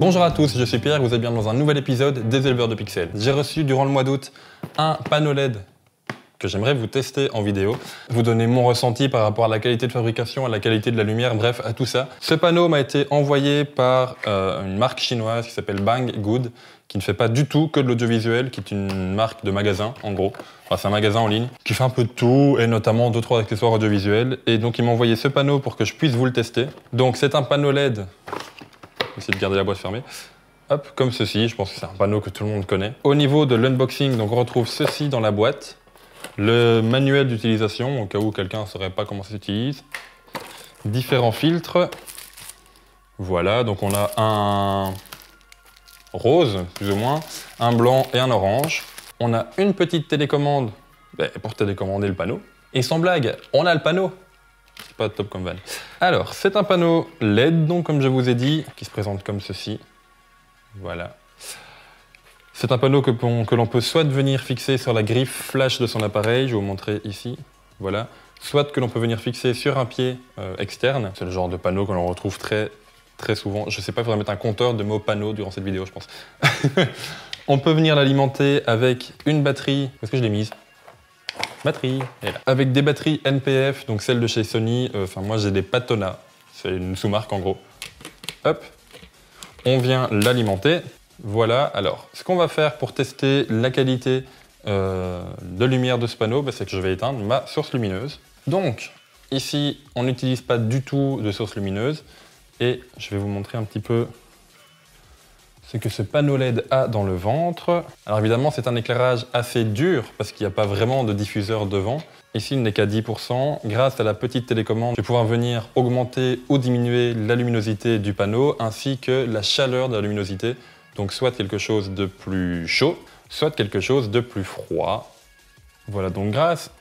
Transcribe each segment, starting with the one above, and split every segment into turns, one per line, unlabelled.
Bonjour à tous, je suis Pierre, vous êtes bien dans un nouvel épisode des éleveurs de pixels. J'ai reçu durant le mois d'août un panneau LED que j'aimerais vous tester en vidéo, vous donner mon ressenti par rapport à la qualité de fabrication, à la qualité de la lumière, bref, à tout ça. Ce panneau m'a été envoyé par une marque chinoise qui s'appelle Banggood, qui ne fait pas du tout que de l'audiovisuel, qui est une marque de magasin, en gros. Enfin, c'est un magasin en ligne qui fait un peu de tout, et notamment 2-3 accessoires audiovisuels. Et donc, ils m'ont envoyé ce panneau pour que je puisse vous le tester. Donc, c'est un panneau LED. Essayer de garder la boîte fermée. Hop, comme ceci, je pense que c'est un panneau que tout le monde connaît. Au niveau de l'unboxing, donc on retrouve ceci dans la boîte. Le manuel d'utilisation, au cas où quelqu'un ne saurait pas comment ça s'utilise. Différents filtres. Voilà, donc on a un rose, plus ou moins, un blanc et un orange. On a une petite télécommande pour télécommander le panneau. Et sans blague, on a le panneau. C'est pas top comme van. Alors, c'est un panneau LED, donc comme je vous ai dit, qui se présente comme ceci. Voilà. C'est un panneau que l'on peut soit venir fixer sur la griffe flash de son appareil, je vais vous montrer ici, voilà. Soit que l'on peut venir fixer sur un pied externe. C'est le genre de panneau que l'on retrouve très souvent. Je sais pas, il faudrait mettre un compteur de mots panneau durant cette vidéo, je pense. On peut venir l'alimenter avec une batterie. Où est-ce que je l'ai mise ? Batterie, et là. Avec des batteries NPF, donc celles de chez Sony. Enfin, moi j'ai des Patona. C'est une sous-marque en gros. Hop. On vient l'alimenter. Voilà, alors, ce qu'on va faire pour tester la qualité de lumière de ce panneau, c'est que je vais éteindre ma source lumineuse. Donc, ici, on n'utilise pas du tout de source lumineuse. Et je vais vous montrer un petit peu ce que ce panneau LED a dans le ventre. Alors évidemment, c'est un éclairage assez dur, parce qu'il n'y a pas vraiment de diffuseur devant. Ici, il n'est qu'à 10%. Grâce à la petite télécommande, je vais pouvoir venir augmenter ou diminuer la luminosité du panneau, ainsi que la chaleur de la luminosité. Donc soit quelque chose de plus chaud, soit quelque chose de plus froid. Voilà, donc grâce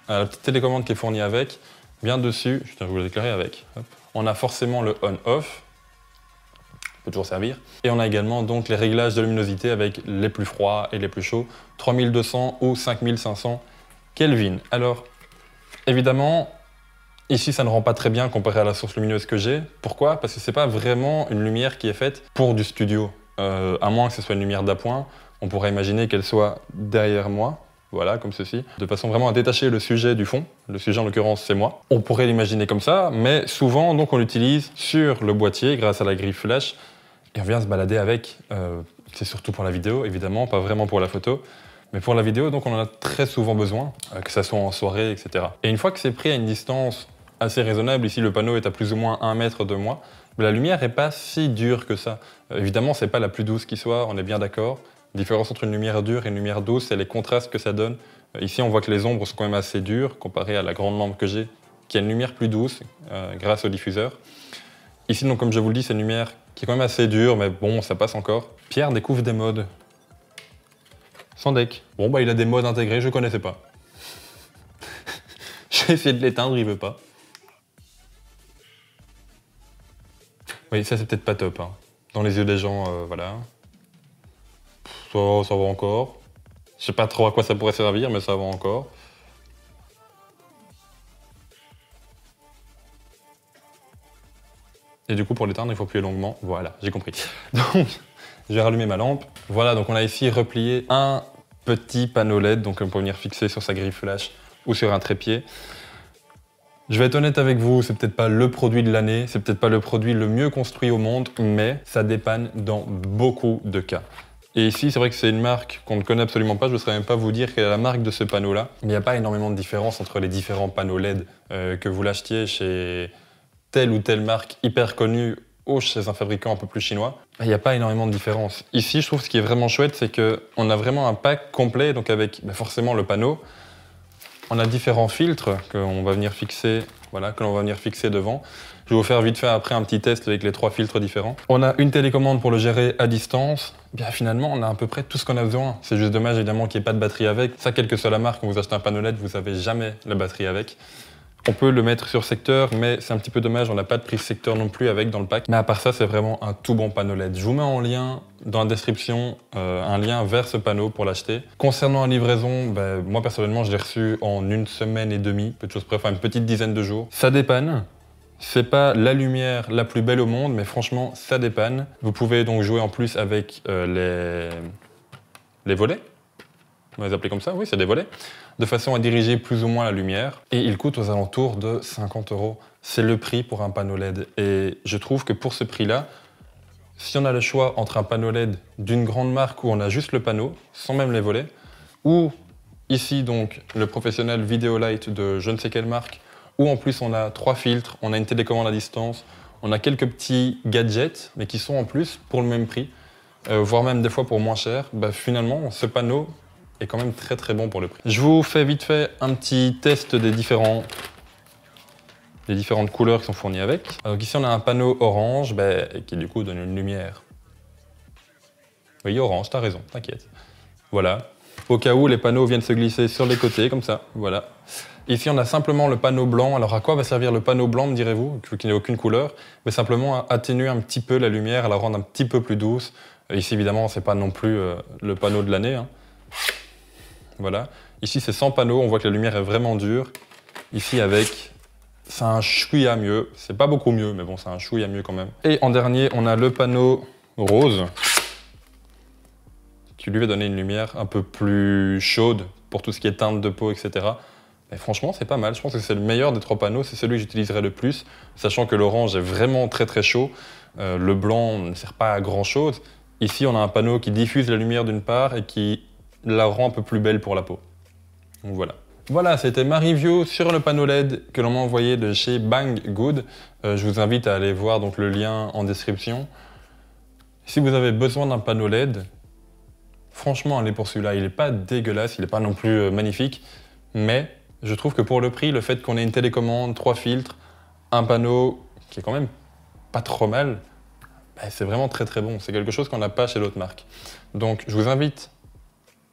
à la petite télécommande qui est fournie avec, bien dessus, je tiens à vous l'éclairer avec, hop, on a forcément le on-off, peut toujours servir. Et on a également donc les réglages de luminosité avec les plus froids et les plus chauds, 3200 ou 5500 Kelvin. Alors, évidemment, ici, ça ne rend pas très bien comparé à la source lumineuse que j'ai. Pourquoi ? Parce que c'est pas vraiment une lumière qui est faite pour du studio. À moins que ce soit une lumière d'appoint, on pourrait imaginer qu'elle soit derrière moi, voilà, comme ceci, de façon vraiment à détacher le sujet du fond. Le sujet, en l'occurrence, c'est moi. On pourrait l'imaginer comme ça, mais souvent, donc, on l'utilise sur le boîtier grâce à la grille flash, et on vient se balader avec. C'est surtout pour la vidéo, évidemment, pas vraiment pour la photo. Mais pour la vidéo, donc, on en a très souvent besoin, que ça soit en soirée, etc. Et une fois que c'est pris à une distance assez raisonnable, ici le panneau est à plus ou moins 1 mètre de moi, mais la lumière n'est pas si dure que ça. Évidemment, c'est pas la plus douce qui soit, on est bien d'accord. La différence entre une lumière dure et une lumière douce, c'est les contrastes que ça donne. Ici, on voit que les ombres sont quand même assez dures, comparé à la grande lampe que j'ai, qui a une lumière plus douce, grâce au diffuseur. Ici, donc, comme je vous le dis, c'est une lumière qui est quand même assez dure, mais bon, ça passe encore. Pierre découvre des modes. Sans deck. Bon, il a des modes intégrés, je connaissais pas. J'ai essayé de l'éteindre, il veut pas. Oui, ça c'est peut-être pas top. Hein. Dans les yeux des gens, voilà. Ça va encore. Je sais pas trop à quoi ça pourrait servir, mais ça va encore. Et du coup, pour l'éteindre, il faut appuyer longuement. Voilà, j'ai compris. Donc, je vais rallumer ma lampe. Voilà, donc on a ici replié un petit panneau LED, donc on peut venir fixer sur sa grille flash ou sur un trépied. Je vais être honnête avec vous, c'est peut-être pas le produit de l'année, c'est peut-être pas le produit le mieux construit au monde, mais ça dépanne dans beaucoup de cas. Et ici, c'est vrai que c'est une marque qu'on ne connaît absolument pas, je ne saurais même pas vous dire quelle est la marque de ce panneau-là. Mais il n'y a pas énormément de différence entre les différents panneaux LED que vous l'achetiez chez telle ou telle marque hyper connue ou chez un fabricant un peu plus chinois. Il n'y a pas énormément de différence. Ici, je trouve ce qui est vraiment chouette, c'est qu'on a vraiment un pack complet, donc avec forcément le panneau. On a différents filtres qu'on va venir fixer, voilà, que l'on va venir fixer devant. Je vais vous faire vite fait après un petit test avec les 3 filtres différents. On a une télécommande pour le gérer à distance. Bien finalement, on a à peu près tout ce qu'on a besoin. C'est juste dommage évidemment qu'il n'y ait pas de batterie avec. Ça, quelle que soit la marque, quand vous achetez un panneau LED, vous n'avez jamais la batterie avec. On peut le mettre sur secteur, mais c'est un petit peu dommage, on n'a pas de prise secteur non plus avec dans le pack. Mais à part ça, c'est vraiment un tout bon panneau LED. Je vous mets en lien dans la description un lien vers ce panneau pour l'acheter. Concernant la livraison, moi personnellement, je l'ai reçu en 1 semaine et demie, peu de choses près, enfin une petite dizaine de jours. Ça dépanne. C'est pas la lumière la plus belle au monde, mais franchement, ça dépanne. Vous pouvez donc jouer en plus avec les volets. On va les appeler comme ça, oui, c'est des volets. De façon à diriger plus ou moins la lumière. Et il coûte aux alentours de 50 €. C'est le prix pour un panneau LED. Et je trouve que pour ce prix-là, si on a le choix entre un panneau LED d'une grande marque où on a juste le panneau, sans même les volets, ou ici donc le professionnel Videolite de je ne sais quelle marque, où en plus on a 3 filtres, on a une télécommande à distance, on a quelques petits gadgets, mais qui sont en plus pour le même prix, voire même des fois pour moins cher, bah finalement ce panneau est quand même très très bon pour le prix. Je vous fais vite fait un petit test des différentes couleurs qui sont fournies avec. Donc ici on a un panneau orange qui du coup donne une lumière. Oui, orange, t'as raison, t'inquiète. Voilà. Au cas où les panneaux viennent se glisser sur les côtés, comme ça, voilà. Ici on a simplement le panneau blanc. Alors à quoi va servir le panneau blanc, me direz-vous, vu qu'il n'y a aucune couleur? Mais simplement à atténuer un petit peu la lumière, à la rendre un petit peu plus douce. Ici évidemment c'est pas non plus le panneau de l'année, hein. Voilà. Ici, c'est sans panneau. On voit que la lumière est vraiment dure. Ici, avec, c'est un chouïa mieux. C'est pas beaucoup mieux, mais bon, c'est un chouïa mieux quand même. Et en dernier, on a le panneau rose, qui lui va donner une lumière un peu plus chaude pour tout ce qui est teinte de peau, etc. Mais franchement, c'est pas mal. Je pense que c'est le meilleur des 3 panneaux. C'est celui que j'utiliserai le plus, sachant que l'orange est vraiment très très chaud. Le blanc ne sert pas à grand chose. Ici, on a un panneau qui diffuse la lumière d'une part et qui la rend un peu plus belle pour la peau. Donc voilà. Voilà, c'était ma review sur le panneau LED que l'on m'a envoyé de chez Banggood. Je vous invite à aller voir donc, le lien en description. Si vous avez besoin d'un panneau LED, franchement, allez pour celui-là. Il n'est pas dégueulasse, il n'est pas non plus magnifique, mais je trouve que pour le prix, le fait qu'on ait une télécommande, 3 filtres, un panneau qui est quand même pas trop mal, c'est vraiment très très bon. C'est quelque chose qu'on n'a pas chez d'autres marques. Donc je vous invite,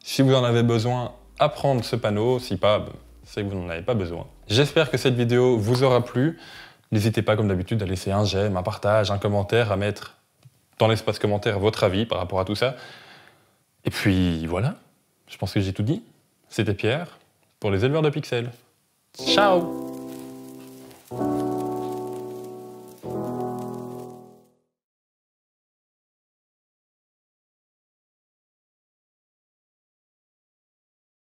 si vous en avez besoin, à prendre ce panneau. Si pas, c'est que vous n'en avez pas besoin. J'espère que cette vidéo vous aura plu. N'hésitez pas, comme d'habitude, à laisser un j'aime, un partage, un commentaire, à mettre dans l'espace commentaire votre avis par rapport à tout ça. Et puis voilà, je pense que j'ai tout dit. C'était Pierre pour les éleveurs de pixels. Ciao!